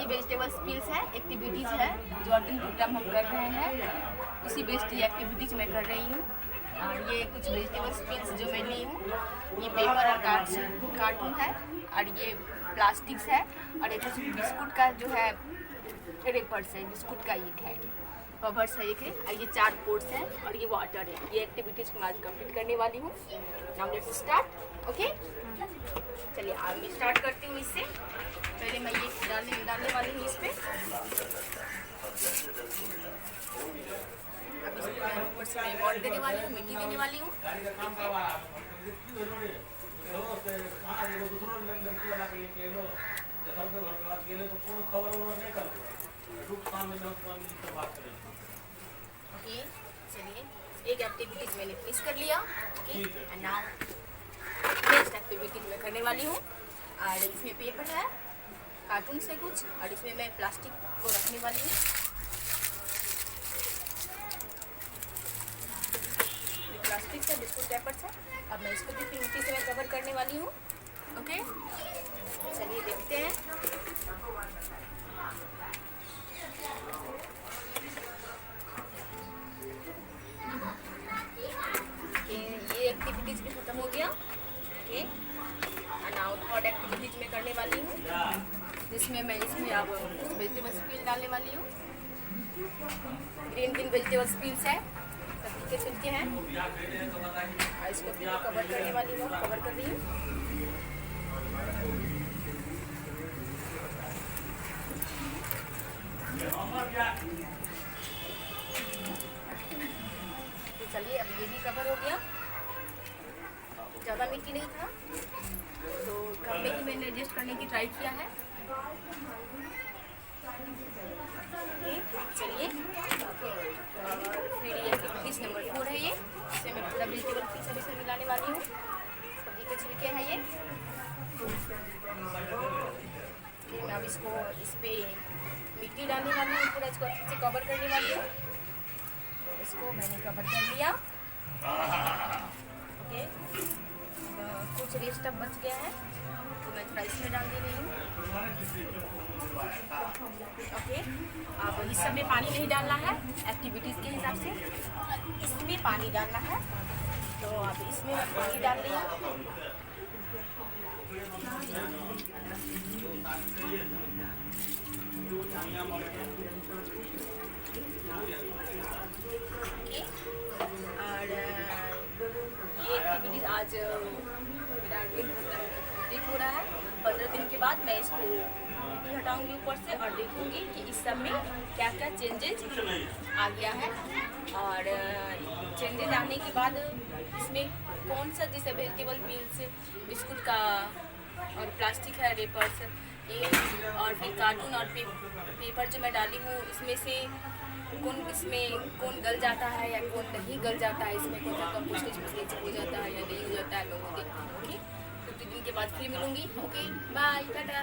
ये vegetables peels है, activities है जो अर्जुन प्रोग्राम हम कर रहे हैं, उसी बेस्ड ये एक्टिविटीज़ मैं कर रही हूँ। और ये कुछ वेजिटेबल्स पील्स जो मैं ली हूँ, ये पेपर और कार्टून है, और ये प्लास्टिक्स है, और ये कुछ बिस्कुट का जो है रेपर्स है, बिस्कुट का एक है, कवर्स है एक है, और ये 4 पोर्ट्स हैं, और ये वाटर है। ये एक्टिविटीज़ को मैं आज कंप्लीट करने वाली हूँ। Now let's start. ओके, चलिए आज मैं स्टार्ट करती हूँ। इससे पहले मैं ये डालने वाली हूँ इस पर। अब इसको मैं ऊपर से मैं वाटर देने वाली हूँ, मिट्टी देने वाली हूँ। ओके, चलिए एक एक्टिविटीज़ मैंने फिनिश कर लिया। Okay, and now next activities मैं करने वाली हूँ। और इसमें पेपर है, कार्टून से कुछ, और इसमें मैं प्लास्टिक को रखने वाली हूँ। प्लास्टिक से बिस्कुट पेपर से अब मैं इसको भी मिट्टी से मैं कवर करने वाली हूँ। ओके, चलिए देखते हैं। ये एक्टिविटीज भी खत्म हो गया। ओके, नाउ थर्ड एक्टिविटीज में करने वाली हूँ, जिसमें मैं इसमें अब वेजिटेबल्स पील डालने वाली हूँ। ग्रीन वेजिटेबल्स पील्स है, सब्जी के छिलके हैं, और इसको भी कवर करने वाली हूँ, कवर कर रही हूँ। तो चलिए अब ये भी कवर हो गया। ज़्यादा मिट्टी नहीं था तो घर में ही मैंने एडजस्ट करने की ट्राई किया है। ओके, चलिए फिर ये एक्टिविटीज नंबर 4 है। ये इसमें मैं पूरा वेजिटेबल पीस अभी से मिलाने वाली हूँ। सब्जी के छिलके हैं ये। फिर मैं अब इसको इस पर मिट्टी डालने वाली हूँ, पूरा इसको अच्छे से कवर करने वाली हूँ। इसको मैंने कवर कर लिया। ओके, कुछ रेस्ट अब बच गया है तो मैं थोड़ा इसमें डाल दे रही हूँ। ओके, अब इस सब में पानी नहीं डालना है, एक्टिविटीज़ के हिसाब से इसमें पानी डालना है, तो अब इसमें मैं पानी डाल रही हूँ। और ये एक्टिविटीज़ आज मेरा कंप्लीट हो रहा है। 15 दिन के बाद मैं इसको मिट्टी हटाऊंगी ऊपर से और देखूंगी कि इस सब में क्या क्या चेंजेज आ गया है। और चेंजेज आने के बाद इसमें कौन सा, जैसे वेजिटेबल पील्स, बिस्कुट का और प्लास्टिक है, रेपर्स ये, और फिर कार्टून और पेपर जो मैं डाली हूँ, इसमें से इसमें कौन गल जाता है या कौन नहीं गल जाता है, इसमें कौन सा कंपोस्ट हो जाता है या नहीं हो जाता है, मैं वो देखती हूँ। ओके, 50 दिन के बाद फिर मिलूंगी। Okay, bye, Tata.